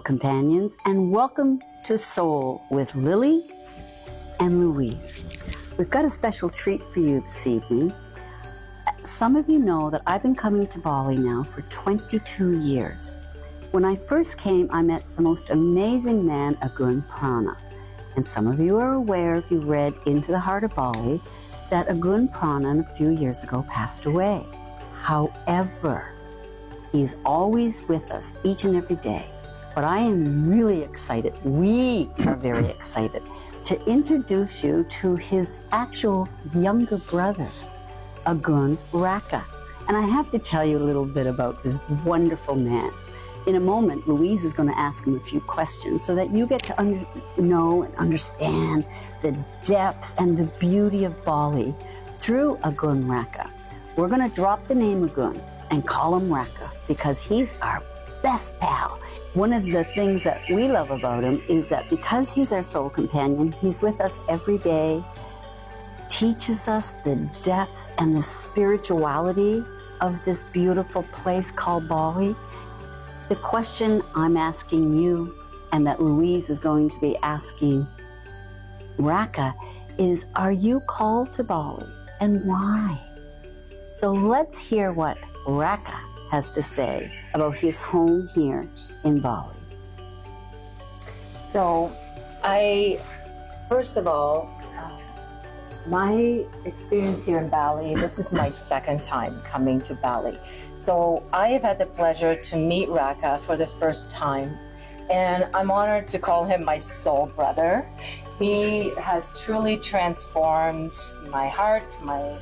companions, and welcome to Soul with Lilly and Louise. We've got a special treat for you this evening. Some of you know that I've been coming to Bali now for 22 years. When I first came, I met the most amazing man, Agung Raka. And some of you are aware, if you read Into the Heart of Bali, that Agung Raka a few years ago passed away. However, he's always with us each and every day. But I am really excited, we are very excited, to introduce you to his actual younger brother, Agung Raka. And I have to tell you a little bit about this wonderful man. In a moment, Louise is going to ask him a few questions so that you get to know and understand the depth and the beauty of Bali through Agung Raka. We're going to drop the name Agung and call him Raka because he's our best pal. One of the things that we love about him is that because he's our soul companion, he's with us every day, teaches us the depth and the spirituality of this beautiful place called Bali. The question I'm asking you and that Louise is going to be asking Raka is, are you called to Bali and why? So let's hear what Raka has to say about his home here in Bali. So first of all, my experience here in Bali, this is my second time coming to Bali. So I have had the pleasure to meet Raka for the first time, and I'm honored to call him my soul brother. He has truly transformed my heart, my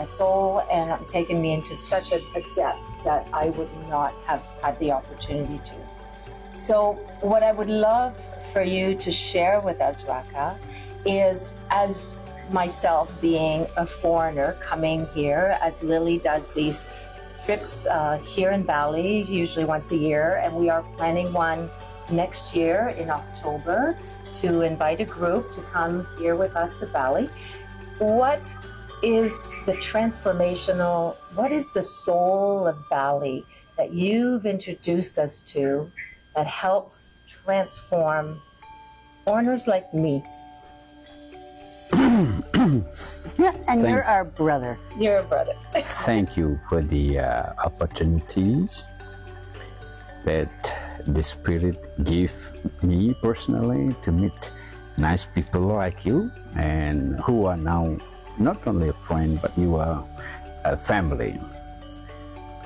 soul, and taken me into such a depth that I would not have had the opportunity to. So what I would love for you to share with us, Raka, is as myself being a foreigner coming here, as Lilly does these trips here in Bali, usually once a year, and we are planning one next year in October to invite a group to come here with us to Bali. What is the transformational, what is the soul of Bali that you've introduced us to that helps transform foreigners like me? Yeah, and you're our brother. You're a brother. Thank you for the opportunities that the Spirit gave me personally to meet nice people like you, and who are now not only a friend, but you are a family.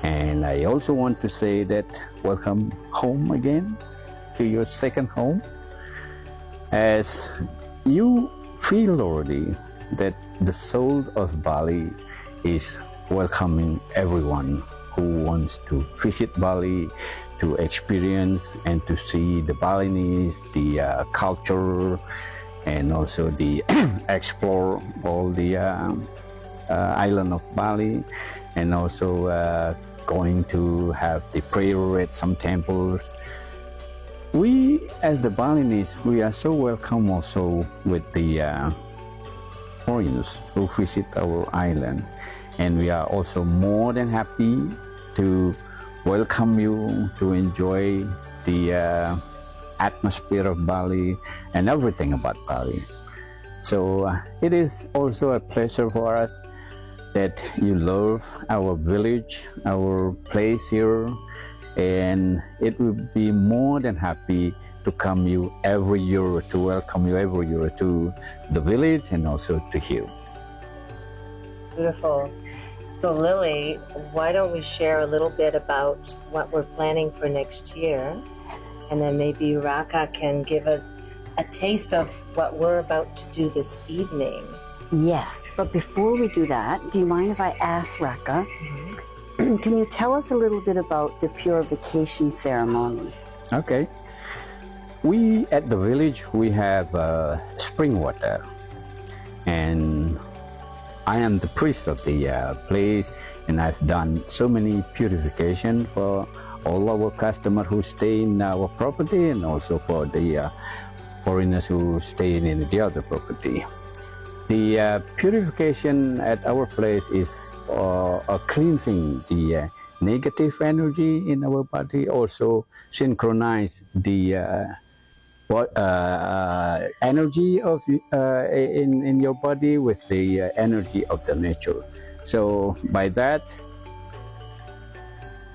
And I also want to say that welcome home again, to your second home, as you feel already that the soul of Bali is welcoming everyone who wants to visit Bali, to experience and to see the Balinese, the culture, and also the explore all the island of Bali, and also going to have the prayer at some temples. We, as the Balinese, we are so welcome also with the foreigners who visit our island, and we are also more than happy to welcome you to enjoy the atmosphere of Bali and everything about Bali. So it is also a pleasure for us that you love our village, our place here, and it will be more than happy to come you every year, to welcome you every year to the village and also to you. Beautiful. So Lilly, why don't we share a little bit about what we're planning for next year, and then maybe Raka can give us a taste of what we're about to do this evening. Yes, but before we do that, do you mind if I ask Raka, can you tell us a little bit about the purification ceremony? Okay. We at the village, we have spring water, and I am the priest of the place, and I've done so many purification for all our customers who stay in our property, and also for the foreigners who stay in the other property. The purification at our place is cleansing the negative energy in our body, also synchronize the energy of in your body with the energy of the nature. So by that,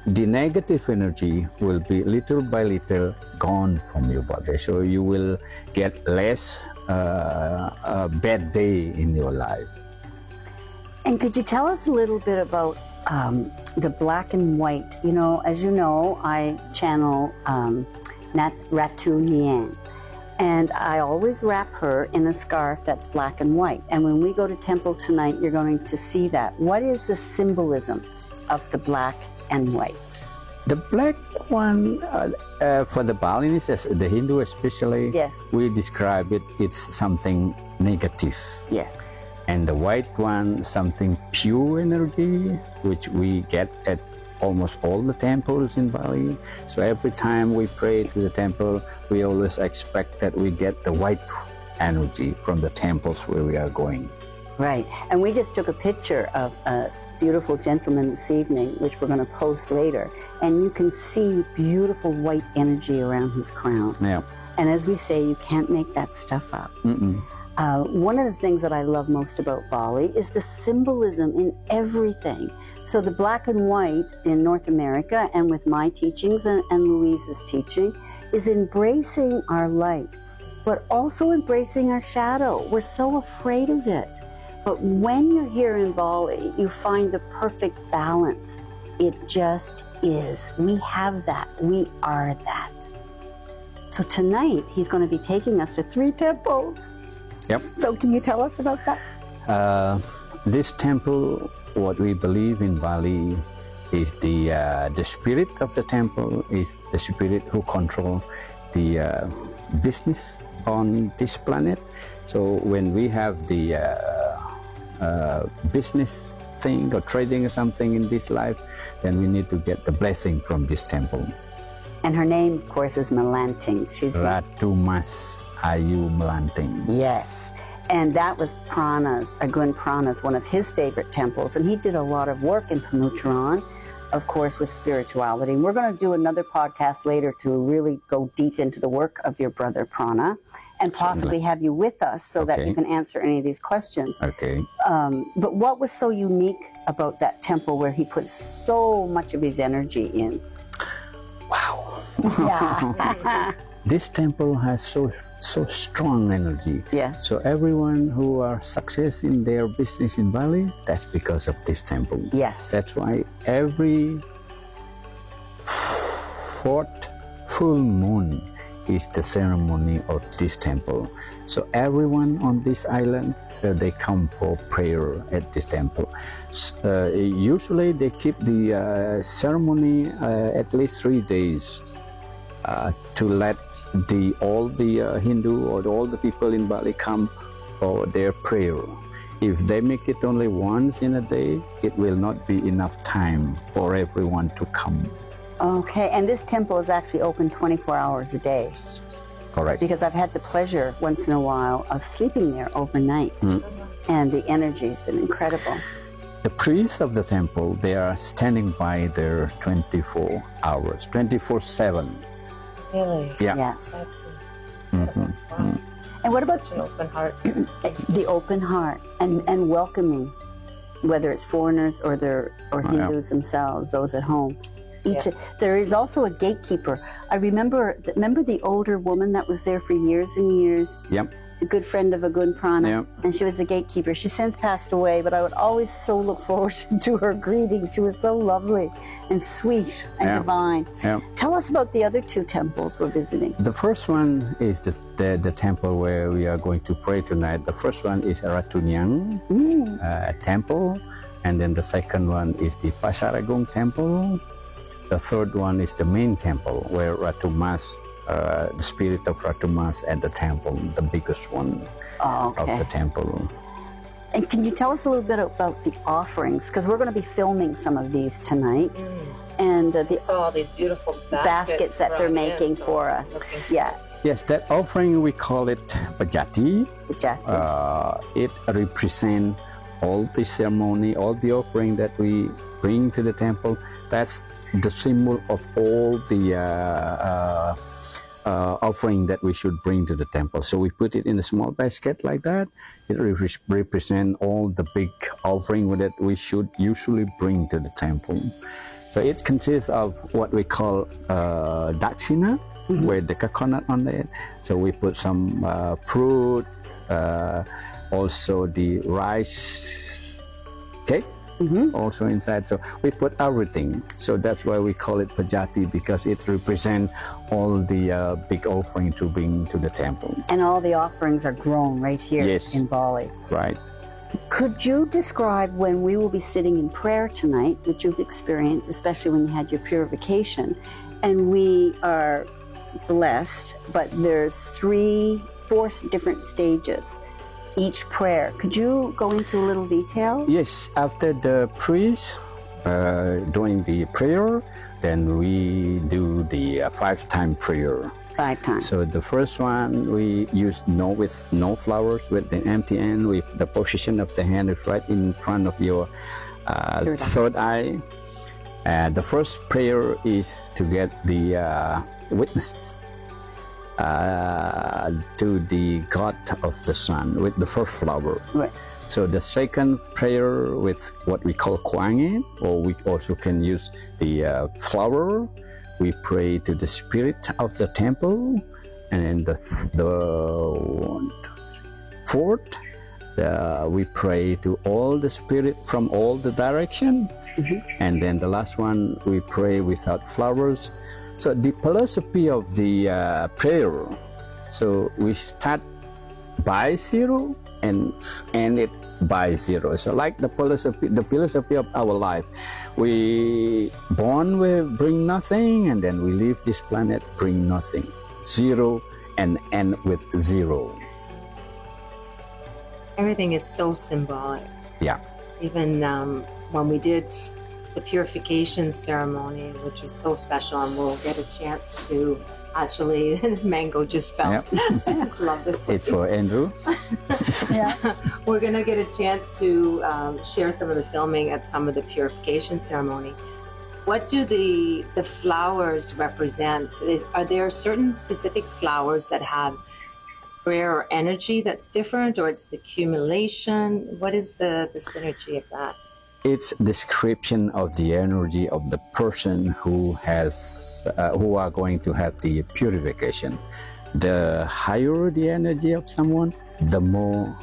the negative energy will be little by little gone from your body. So you will get less a bad day in your life. And could you tell us a little bit about the black and white? You know, as you know, I channel Ratu Nien, and I always wrap her in a scarf that's black and white. And when we go to temple tonight, you're going to see that. What is the symbolism of the black and white? The black one, for the Balinese, the Hindu especially, Yes. we describe it, it's something negative. Yes. And the white one, something pure energy, which we get at almost all the temples in Bali. So every time we pray to the temple, we always expect that we get the white energy from the temples where we are going. Right. And we just took a picture of a beautiful gentleman this evening, which we're going to post later. And you can see beautiful white energy around his crown. Yeah. And as we say, you can't make that stuff up. Mm-mm. One of the things that I love most about Bali is the symbolism in everything. So the black and white in North America, and with my teachings and Louise's teaching, is embracing our light, but also embracing our shadow. We're so afraid of it. But when you're here in Bali, you find the perfect balance. It just is. We have that. We are that. So tonight, he's going to be taking us to 3 temples. Yep. So can you tell us about that? This temple, what we believe in Bali, is the spirit of the temple is the spirit who control the business on this planet. So when we have the business thing or trading or something in this life, then we need to get the blessing from this temple. And her name, of course, is Melanting. She's Ratu Mas Ayu Melanting. Yes. And that was Prana's, Agung Prana's, one of his favorite temples. And he did a lot of work in Penuturan, of course, with spirituality. And we're going to do another podcast later to really go deep into the work of your brother Prana and possibly have you with us so that you can answer any of these questions. Okay. But what was so unique about that temple where he put so much of his energy in? Wow. Yeah. This temple has so strong energy. Yeah. So everyone who are success in their business in Bali, that's because of this temple. Yes. That's why every 4th full moon is the ceremony of this temple. So everyone on this island, so they come for prayer at this temple. Usually they keep the ceremony at least 3 days to let all the Hindu or all the people in Bali come for their prayer. If they make it only once in a day, it will not be enough time for everyone to come. Okay, and this temple is actually open 24 hours a day. Correct. Because I've had the pleasure once in a while of sleeping there overnight. And the energy has been incredible. The priests of the temple, they are standing by there 24 hours, 24/7. Really? Yeah. Yes. Excellent. Wow. And what about Such an open heart. the open heart and welcoming, whether it's foreigners or Hindus themselves, those at home? There is also a gatekeeper. I remember the older woman that was there for years and years. Yep. A good friend of Agung Prana, Yep. and she was the gatekeeper. She since passed away, but I would always so look forward to her greeting. She was so lovely and sweet and divine. Yeah. Tell us about the other 2 temples we're visiting. The first one is the temple where we are going to pray tonight. The first one is Ratu Nyang temple, and then the second one is the Pasar Agung temple. The third one is the main temple where Ratu Mas, the spirit of Ratu Mas at the temple, the biggest one of the temple. And can you tell us a little bit about the offerings? Because we're going to be filming some of these tonight. And I saw these beautiful baskets that they're making for us. Yes. Yes, that offering, we call it Pajati. Pajati. It represents all the ceremony, all the offering that we bring to the temple, that's the symbol of all the offering that we should bring to the temple. So we put it in a small basket like that. It represents all the big offering that we should usually bring to the temple. So it consists of what we call dakshina, with the coconut on it. So we put some fruit, also the rice cake also inside. So we put everything. So that's why we call it pajati, because it represents all the big offering to bring to the temple. And all the offerings are grown right here in Bali. Right. Could you describe when we will be sitting in prayer tonight, that you've experienced, especially when you had your purification, and we are blessed, but there's 4 different stages each prayer. Could you go into a little detail? Yes, after the priest doing the prayer, then we do the 5-time prayer. 5 times. So the first one we use with no flowers, with the empty hand. With the position of the hand is right in front of your third eye. The first prayer is to get the witnesses to the god of the sun with the first flower. Right. So the second prayer with what we call kuangin, or we also can use the flower. We pray to the spirit of the temple, and the fourth, we pray to all the spirit from all the direction. And then the last one, we pray without flowers. So the philosophy of the prayer, so we start by 0 and end it by 0. So like the philosophy of our life, we born with bring nothing, and then we leave this planet bring nothing. 0 and end with 0. Everything is so symbolic. Yeah. Even when we did the purification ceremony, which is so special, and we'll get a chance to actually, Mango just fell. Yep. I just love this. It's for Andrew. We're going to get a chance to share some of the filming at some of the purification ceremony. What do the flowers represent? Are there certain specific flowers that have prayer or energy that's different, or it's the accumulation? What is the synergy of that? It's description of the energy of the person who are going to have the purification. The higher the energy of someone, the more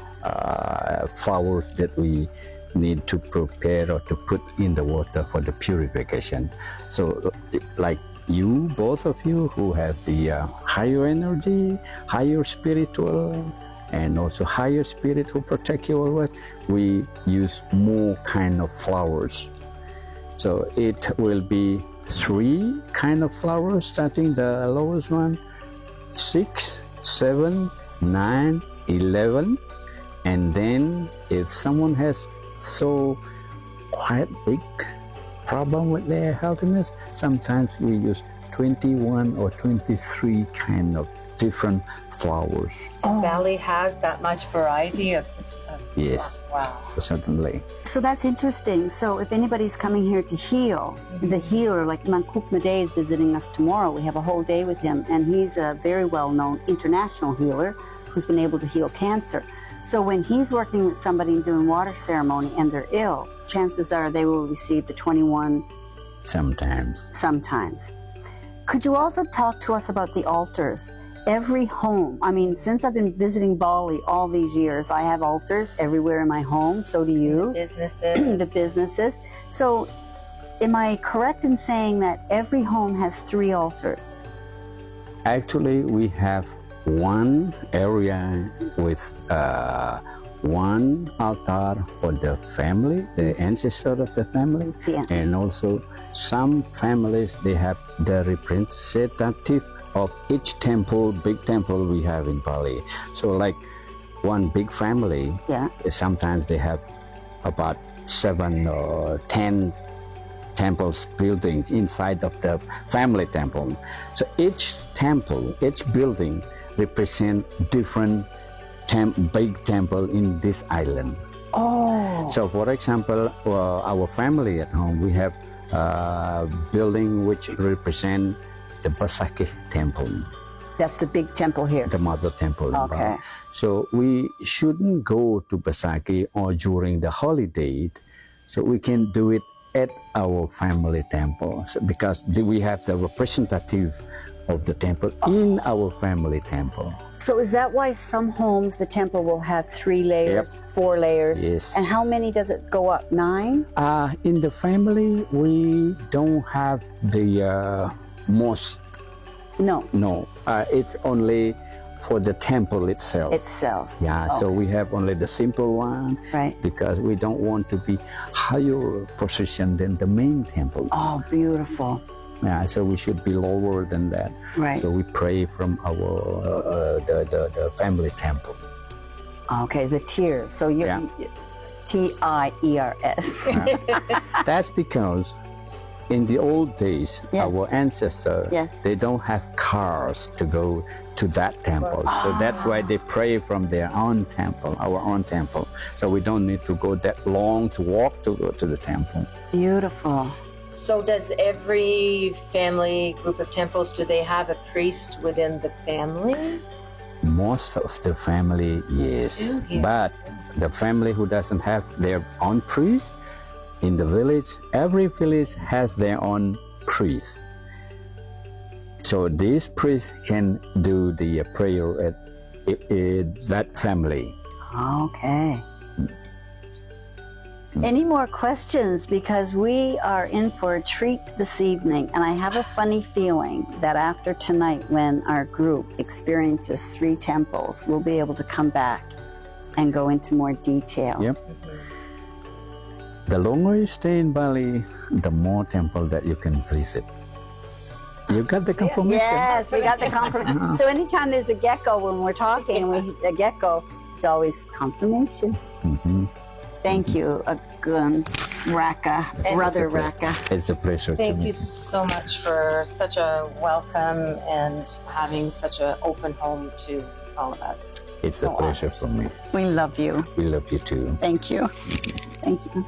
flowers that we need to prepare or to put in the water for the purification. So like you, both of you who has the higher energy, higher spiritual, and also higher spirit who protect you always, we use more kind of flowers. So it will be 3 kind of flowers, starting the lowest one, 6, 7, 9, 11, and then if someone has so quite big problem with their healthiness, sometimes we use 21 or 23 kind of different flowers. Bali has that much variety of Yes. Wow. Certainly. So that's interesting. So if anybody's coming here to heal, the healer, like Mangkuk Made is visiting us tomorrow. We have a whole day with him, and he's a very well-known international healer who's been able to heal cancer. So when he's working with somebody and doing water ceremony and they're ill, chances are they will receive the 21 sometimes. Could you also talk to us about the altars? Every home, I mean, since I've been visiting Bali all these years, I have altars everywhere in my home. So do you. The businesses. So am I correct in saying that every home has 3 altars? Actually, we have one area with one altar for the family, the ancestor of the family, and also some families, they have the representative of each temple, big temple we have in Bali. So like one big family, sometimes they have about 7 or 10 temples, buildings inside of the family temple. So each temple, each building represent different big temple in this island. Oh, So, for example, our family at home, we have building which represent the Basaki temple, that's the big temple here. the mother temple. in Okay. Bali. So we shouldn't go to Basaki or during the holiday. So we can do it at our family temple, because we have the representative of the temple in our family temple. So is that why some homes, the temple will have 3 layers, 4 layers? Yes. And how many does it go up? 9? In the family, we don't have the most. No, No, it's only for the temple itself. itself. Yeah, so we have only the simple one, Right. because we don't want to be higher position than the main temple. Oh, beautiful. Yeah, so we should be lower than that. Right. So we pray from our the family temple. Okay, the tiers. So you're Yeah. TIERS. That's because in the old days, Yes. our ancestors, Yeah. they don't have cars to go to that temple. So that's why they pray from their own temple, our own temple. So we don't need to go that long to walk to go to the temple. Beautiful. So does every family group of temples, do they have a priest within the family? Most of the family, yes. Yeah. But the family who doesn't have their own priest, in the village, every village has their own priest. So these priests can do the prayer at that family. Okay. Any more questions? Because we are in for a treat this evening, and I have a funny feeling that after tonight, when our group experiences 3 temples, we'll be able to come back and go into more detail. Yep. The longer you stay in Bali, the more temple that you can visit. You got the confirmation? Yes, we got the confirmation. So anytime there's a gecko when we're talking, a gecko, it's always confirmation. Mhm. Thank you, Agung Raka, Brother Raka. It's a pleasure to Thank meet you so much for such a welcome and having such an open home to all of us. It's a pleasure for me. We love you. We love you too. Thank you. Thank you.